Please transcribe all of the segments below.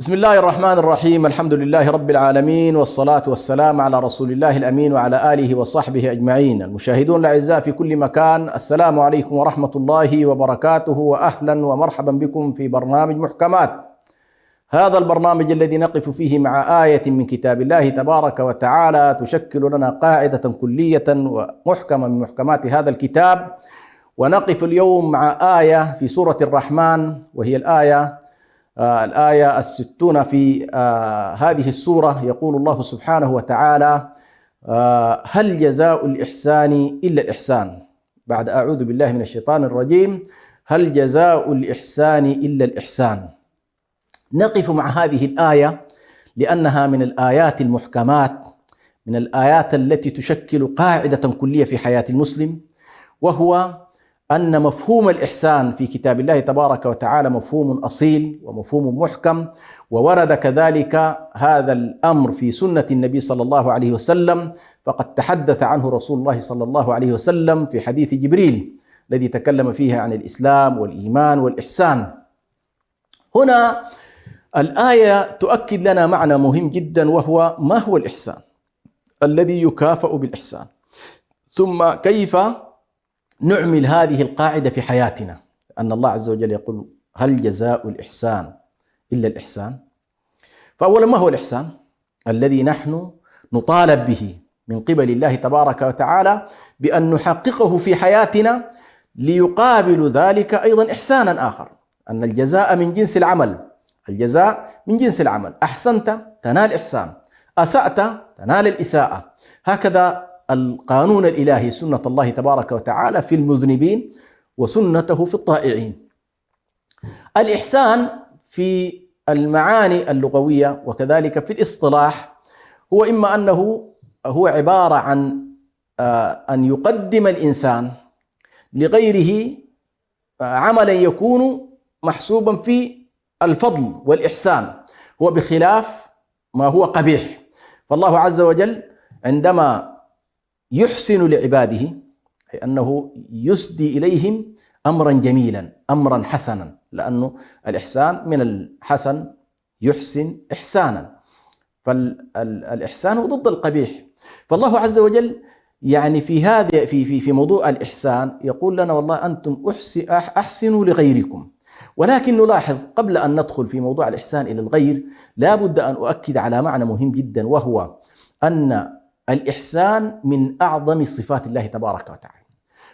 بسم الله الرحمن الرحيم. الحمد لله رب العالمين، والصلاة والسلام على رسول الله الأمين وعلى آله وصحبه أجمعين. المشاهدون الأعزاء في كل مكان، السلام عليكم ورحمة الله وبركاته، وأهلا ومرحبا بكم في برنامج محكمات. هذا البرنامج الذي نقف فيه مع آية من كتاب الله تبارك وتعالى تشكل لنا قاعدة كلية ومحكمة من محكمات هذا الكتاب. ونقف اليوم مع آية في سورة الرحمن، وهي الآية 60 في هذه السورة. يقول الله سبحانه وتعالى: هل جزاء الإحسان إلا الإحسان. بعد أعوذ بالله من الشيطان الرجيم: هل جزاء الإحسان إلا الإحسان. نقف مع هذه الآية لأنها من الآيات المحكمات، من الآيات التي تشكل قاعدة كلية في حياة المسلم، وهو أن مفهوم الإحسان في كتاب الله تبارك وتعالى مفهوم أصيل ومفهوم محكم، وورد كذلك هذا الأمر في سنة النبي صلى الله عليه وسلم، فقد تحدث عنه رسول الله صلى الله عليه وسلم في حديث جبريل الذي تكلم فيه عن الإسلام والإيمان والإحسان. هنا الآية تؤكد لنا معنى مهم جدا، وهو ما هو الإحسان الذي يكافأ بالإحسان، ثم كيف نعمل هذه القاعدة في حياتنا. أن الله عز وجل يقول: هل جزاء الإحسان إلا الإحسان. فأولا، ما هو الإحسان الذي نحن نطالب به من قبل الله تبارك وتعالى بأن نحققه في حياتنا، ليقابل ذلك أيضا إحسانا آخر، أن الجزاء من جنس العمل. الجزاء من جنس العمل، أحسنت تنال إحسان، أسأت تنال الإساءة. هكذا القانون الإلهي، سنة الله تبارك وتعالى في المذنبين وسنته في الطائعين. الإحسان في المعاني اللغوية وكذلك في الاصطلاح هو إما أنه هو عبارة عن أن يقدم الإنسان لغيره عملا يكون محسوبا في الفضل والإحسان، هو بخلاف ما هو قبيح. فالله عز وجل عندما يحسن لعباده، أي أنه يسدي إليهم أمرا جميلا، أمرا حسنا، لأنه الإحسان من الحسن يحسن إحسانا، فالإحسان هو ضد القبيح. فالله عز وجل يعني في هذا في موضوع الإحسان يقول لنا: والله أنتم أحسنوا لغيركم. ولكن نلاحظ قبل أن ندخل في موضوع الإحسان إلى الغير، لا بد أن أؤكد على معنى مهم جدا، وهو أن الإحسان من أعظم صفات الله تبارك وتعالى.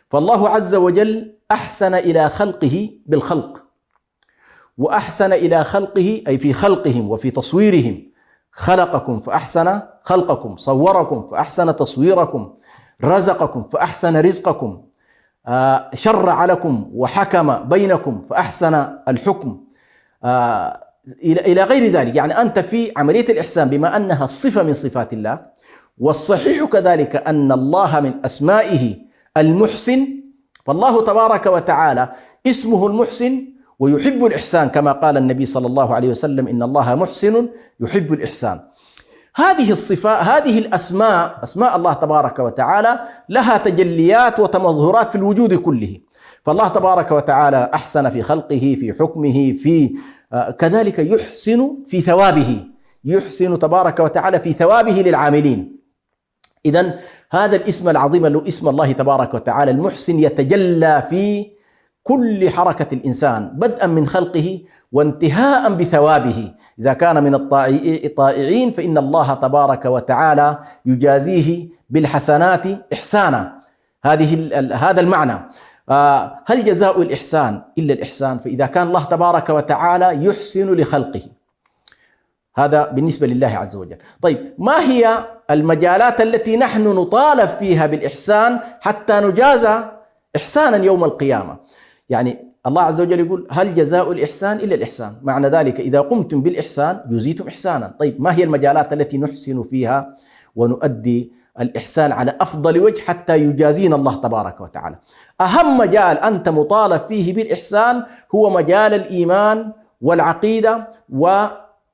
فالله عز وجل أحسن إلى خلقه بالخلق، وأحسن إلى خلقه أي في خلقهم وفي تصويرهم. خلقكم فأحسن خلقكم، صوركم فأحسن تصويركم، رزقكم فأحسن رزقكم، شرع لكم وحكم بينكم فأحسن الحكم، إلى غير ذلك. يعني أنت في عملية الإحسان بما أنها صفة من صفات الله. والصحيح كذلك أن الله من أسمائه المحسن، فالله تبارك وتعالى اسمه المحسن ويحب الإحسان، كما قال النبي صلى الله عليه وسلم: إن الله محسن يحب الإحسان. هذه الصفات، هذه الأسماء، أسماء الله تبارك وتعالى لها تجليات وتمظهرات في الوجود كله. فالله تبارك وتعالى أحسن في خلقه، في حكمه، في كذلك يحسن في ثوابه، يحسن تبارك وتعالى في ثوابه للعاملين. إذن هذا الاسم العظيم له اسم الله تبارك وتعالى المحسن يتجلى في كل حركة الإنسان، بدءا من خلقه وانتهاء بثوابه. إذا كان من الطائعين فإن الله تبارك وتعالى يجازيه بالحسنات إحسانا. هذا المعنى. هل جزاء الإحسان إلا الإحسان. فإذا كان الله تبارك وتعالى يحسن لخلقه، هذا بالنسبة لله عز وجل. طيب، ما هي المجالات التي نحن نطالب فيها بالإحسان حتى نجازى إحسانا يوم القيامة؟ يعني الله عز وجل يقول: هل جزاء الإحسان إلا الإحسان. معنى ذلك إذا قمتم بالإحسان جزيتم إحسانا. طيب، ما هي المجالات التي نحسن فيها ونؤدي الإحسان على أفضل وجه حتى يجازينا الله تبارك وتعالى؟ أهم مجال أنت مطالب فيه بالإحسان هو مجال الإيمان والعقيدة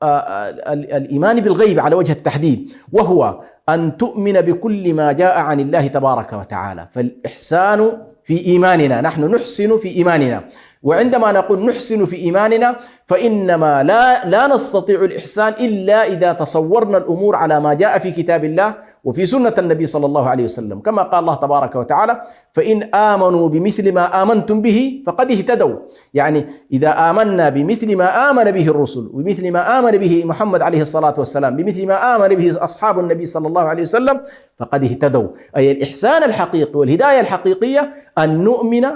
الإيمان بالغيب على وجه التحديد، وهو أن تؤمن بكل ما جاء عن الله تبارك وتعالى. فالإحسان في إيماننا، نحن نحسن في إيماننا، وعندما نقول نحسن في إيماننا فإنما لا نستطيع الإحسان إلا إذا تصورنا الأمور على ما جاء في كتاب الله وفي سنة النبي صلى الله عليه وسلم، كما قال الله تبارك وتعالى: فإن آمنوا بمثل ما آمنتم به فقد اهتدوا. يعني إذا آمنا بمثل ما آمن به الرسل، وبمثل ما آمن به محمد عليه الصلاة والسلام، بمثل ما آمن به أصحاب النبي صلى الله عليه وسلم، فقد اهتدوا. أي الإحسان الحقيقي والهداية الحقيقية أن نؤمن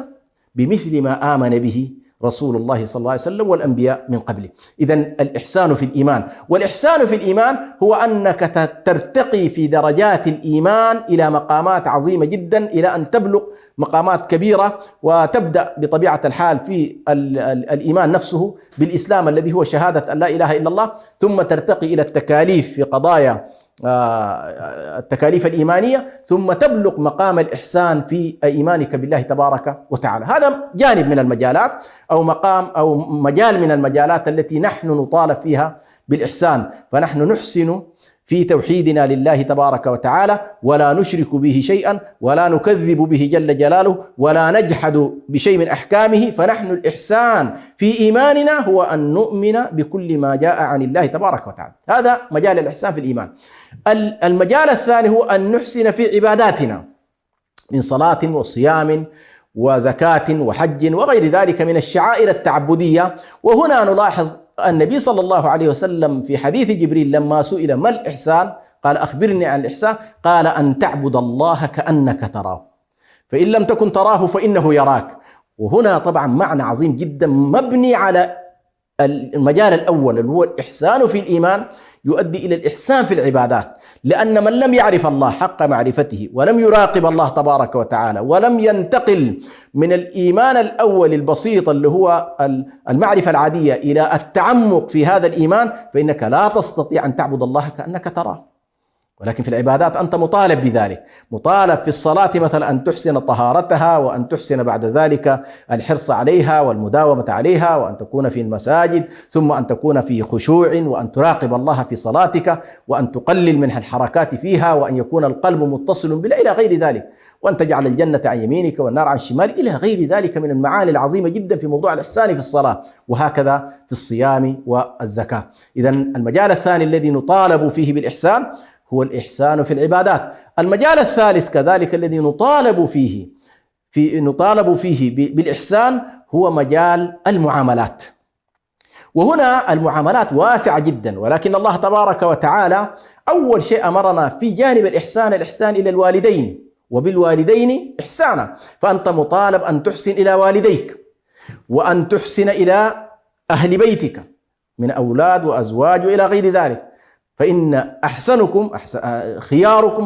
بمثل ما آمن به رسول الله صلى الله عليه وسلم والأنبياء من قبله. إذن الإحسان في الإيمان، والإحسان في الإيمان هو أنك ترتقي في درجات الإيمان إلى مقامات عظيمة جدا، إلى أن تبلغ مقامات كبيرة، وتبدأ بطبيعة الحال في الإيمان نفسه بالإسلام الذي هو شهادة أن لا إله إلا الله، ثم ترتقي إلى التكاليف في قضايا التكاليف الإيمانية، ثم تبلغ مقام الإحسان في إيمانك بالله تبارك وتعالى. هذا جانب من المجالات أو مجال من المجالات التي نحن نطالب فيها بالإحسان. فنحن نحسن في توحيدنا لله تبارك وتعالى، ولا نشرك به شيئا، ولا نكذب به جل جلاله، ولا نجحد بشيء من أحكامه. فنحن الإحسان في إيماننا هو أن نؤمن بكل ما جاء عن الله تبارك وتعالى. هذا مجال الإحسان في الإيمان. المجال الثاني هو أن نحسن في عباداتنا من صلاة وصيام وزكاة وحج وغير ذلك من الشعائر التعبدية. وهنا نلاحظ النبي صلى الله عليه وسلم في حديث جبريل لما سئل ما الإحسان قال: أخبرني عن الإحسان. قال: أن تعبد الله كأنك تراه، فإن لم تكن تراه فإنه يراك. وهنا طبعا معنى عظيم جدا مبني على المجال الأول اللي هو الإحسان في الإيمان، يؤدي إلى الإحسان في العبادات. لأن من لم يعرف الله حق معرفته، ولم يراقب الله تبارك وتعالى، ولم ينتقل من الإيمان الأول البسيط اللي هو المعرفة العادية إلى التعمق في هذا الإيمان، فإنك لا تستطيع أن تعبد الله كأنك تراه. ولكن في العبادات أنت مطالب بذلك، مطالب في الصلاة مثلا أن تحسن طهارتها، وأن تحسن بعد ذلك الحرص عليها والمداومة عليها، وأن تكون في المساجد، ثم أن تكون في خشوع، وأن تراقب الله في صلاتك، وأن تقلل من الحركات فيها، وأن يكون القلب متصل بالله إلى غير ذلك، وأن تجعل الجنة عن يمينك والنار عن شمالك، إلى غير ذلك من المعاني العظيمة جدا في موضوع الإحسان في الصلاة، وهكذا في الصيام والزكاة. إذن المجال الثاني الذي نطالب فيه بالإحسان هو الإحسان في العبادات. المجال الثالث كذلك الذي نطالب فيه بالإحسان هو مجال المعاملات. وهنا المعاملات واسعة جدا، ولكن الله تبارك وتعالى أول شيء أمرنا في جانب الإحسان إلى الوالدين، وبالوالدين إحسانا. فأنت مطالب أن تحسن إلى والديك، وأن تحسن إلى أهل بيتك من أولاد وأزواج وإلى غير ذلك. فإن أحسنكم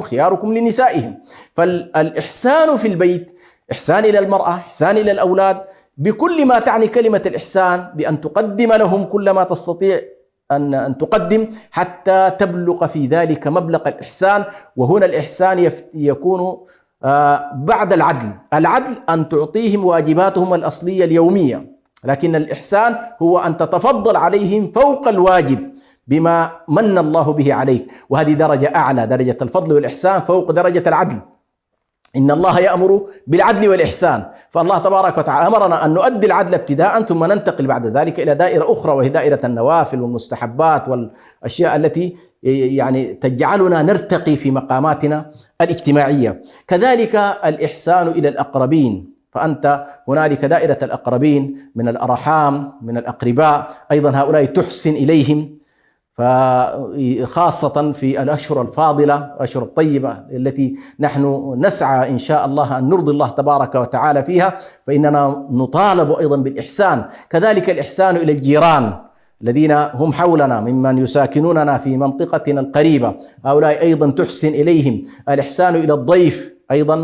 خياركم لنسائهم. فالإحسان في البيت إحسان إلى المرأة، إحسان إلى الأولاد، بكل ما تعني كلمة الإحسان، بأن تقدم لهم كل ما تستطيع أن تقدم حتى تبلغ في ذلك مبلغ الإحسان. وهنا الإحسان يكون بعد العدل أن تعطيهم واجباتهم الأصلية اليومية، لكن الإحسان هو أن تتفضل عليهم فوق الواجب بما من الله به عليك، وهذه درجة أعلى، درجة الفضل والإحسان فوق درجة العدل. إن الله يأمر بالعدل والإحسان، فالله تبارك وتعالى أمرنا أن نؤدي العدل ابتداء، ثم ننتقل بعد ذلك إلى دائرة أخرى، وهي دائرة النوافل والمستحبات والأشياء التي يعني تجعلنا نرتقي في مقاماتنا الاجتماعية. كذلك الإحسان إلى الأقربين، فأنت هنالك دائرة الأقربين من الأرحام، من الأقرباء، أيضا هؤلاء تحسن إليهم، خاصة في الأشهر الفاضلة، الأشهر الطيبة التي نحن نسعى إن شاء الله أن نرضي الله تبارك وتعالى فيها، فإننا نطالب أيضا بالإحسان. كذلك الإحسان إلى الجيران الذين هم حولنا ممن يساكنوننا في منطقتنا القريبة، هؤلاء أيضا تحسن إليهم. الإحسان إلى الضيف أيضا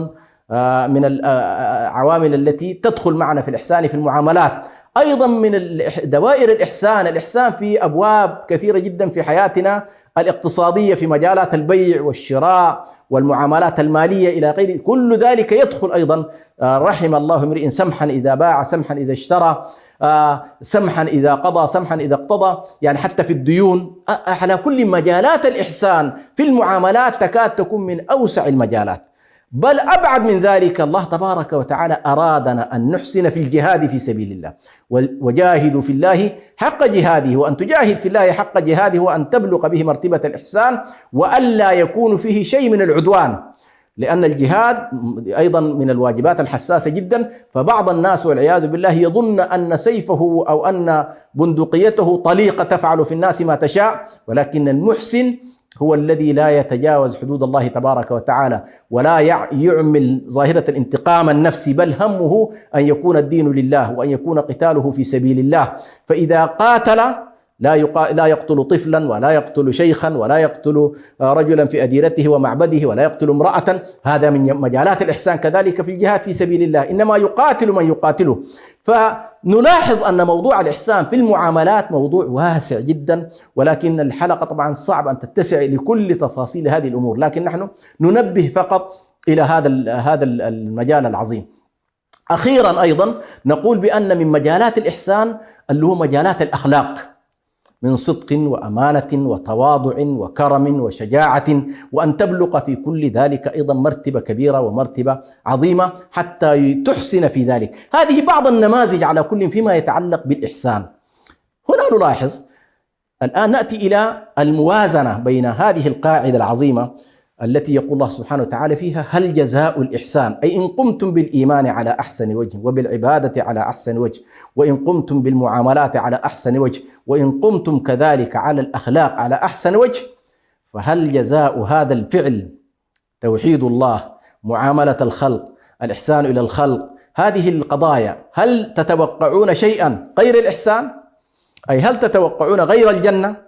من العوامل التي تدخل معنا في الإحسان في المعاملات. أيضا من دوائر الإحسان في أبواب كثيرة جدا في حياتنا الاقتصادية في مجالات البيع والشراء والمعاملات المالية إلى غير كل ذلك يدخل أيضا. رحم الله امرئ سمحا إذا باع، سمحا إذا اشترى، سمحا إذا قضى، سمحا إذا اقتضى، يعني حتى في الديون. على كل مجالات الإحسان في المعاملات تكاد تكون من أوسع المجالات، بل أبعد من ذلك. الله تبارك وتعالى أرادنا أن نحسن في الجهاد في سبيل الله، وجاهدوا في الله حق جهاده، وأن تجاهد في الله حق جهاده وأن تبلغ به مرتبة الإحسان، وألا يكون فيه شيء من العدوان، لأن الجهاد أيضا من الواجبات الحساسة جدا. فبعض الناس والعياذ بالله يظن أن سيفه أو أن بندقيته طليقة تفعل في الناس ما تشاء، ولكن المحسن هو الذي لا يتجاوز حدود الله تبارك وتعالى، ولا يعمل ظاهرة الانتقام النفسي، بل همه أن يكون الدين لله وأن يكون قتاله في سبيل الله. فإذا قاتل لا يقتل طفلا ولا يقتل شيخا ولا يقتل رجلا في أديرته ومعبده ولا يقتل امرأة. هذا من مجالات الإحسان كذلك في الجهاد في سبيل الله، إنما يقاتل من يقاتله. فنلاحظ أن موضوع الإحسان في المعاملات موضوع واسع جدا، ولكن الحلقة طبعا صعب أن تتسع لكل تفاصيل هذه الأمور، لكن نحن ننبه فقط إلى هذا المجال العظيم. أخيرا أيضا نقول بأن من مجالات الإحسان اللي هو مجالات الأخلاق، من صدق وأمانة وتواضع وكرم وشجاعة، وأن تبلغ في كل ذلك أيضا مرتبة كبيرة ومرتبة عظيمة حتى تحسن في ذلك. هذه بعض النماذج على كل فيما يتعلق بالإحسان. هنا نلاحظ الآن نأتي إلى الموازنة بين هذه القاعدة العظيمة التي يقول الله سبحانه وتعالى فيها: هل جزاء الإحسان؟ أي إن قمتم بالإيمان على أحسن وجه، وبالعبادة على أحسن وجه، وإن قمتم بالمعاملات على أحسن وجه، وإن قمتم كذلك على الأخلاق على أحسن وجه، فهل جزاء هذا الفعل توحيد الله، معاملة الخلق، الإحسان إلى الخلق، هذه القضايا، هل تتوقعون شيئا غير الإحسان؟ أي هل تتوقعون غير الجنة؟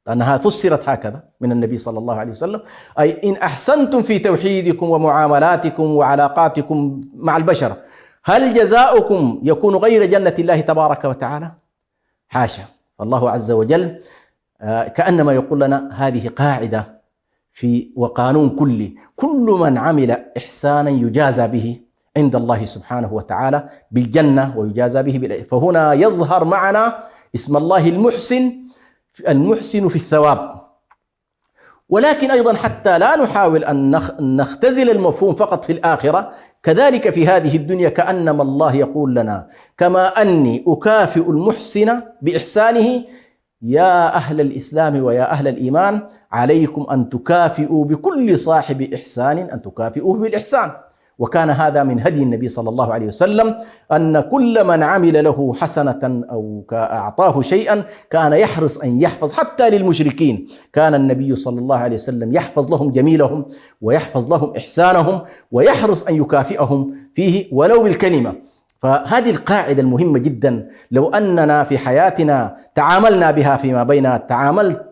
لأنها فسرت هكذا من النبي صلى الله عليه وسلم، أي إن أحسنتم في توحيدكم ومعاملاتكم وعلاقاتكم مع البشر، هل جزاؤكم يكون غير جنة الله تبارك وتعالى؟ حاشا. الله عز وجل كأنما يقول لنا هذه قاعدة وقانون كلي: كل من عمل إحسانا يجازى به عند الله سبحانه وتعالى بالجنة ويجازى به فهنا يظهر معنا اسم الله المحسن في الثواب. ولكن أيضا حتى لا نحاول أن نختزل المفهوم فقط في الآخرة، كذلك في هذه الدنيا كأنما الله يقول لنا: كما أني أكافئ المحسن بإحسانه، يا أهل الإسلام ويا أهل الإيمان عليكم أن تكافئوا بكل صاحب إحسان أن تكافئوه بالإحسان. وكان هذا من هدي النبي صلى الله عليه وسلم، أن كل من عمل له حسنة أو أعطاه شيئا كان يحرص أن يحفظ، حتى للمشركين كان النبي صلى الله عليه وسلم يحفظ لهم جميلهم ويحفظ لهم إحسانهم ويحرص أن يكافئهم فيه ولو بالكلمة. فهذه القاعدة المهمة جدا، لو أننا في حياتنا تعاملنا بها فيما بين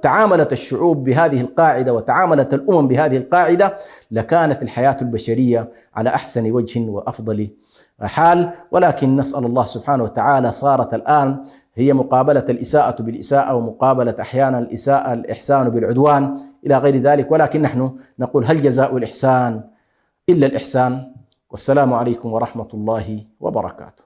تعاملت الشعوب بهذه القاعدة وتعاملت الأمم بهذه القاعدة، لكانت الحياة البشرية على أحسن وجه وأفضل حال. ولكن نسأل الله سبحانه وتعالى صارت الآن هي مقابلة الإساءة بالإساءة، ومقابلة أحيانا الإحسان بالعدوان إلى غير ذلك. ولكن نحن نقول: هل جزاء الإحسان إلا الإحسان؟ والسلام عليكم ورحمة الله وبركاته.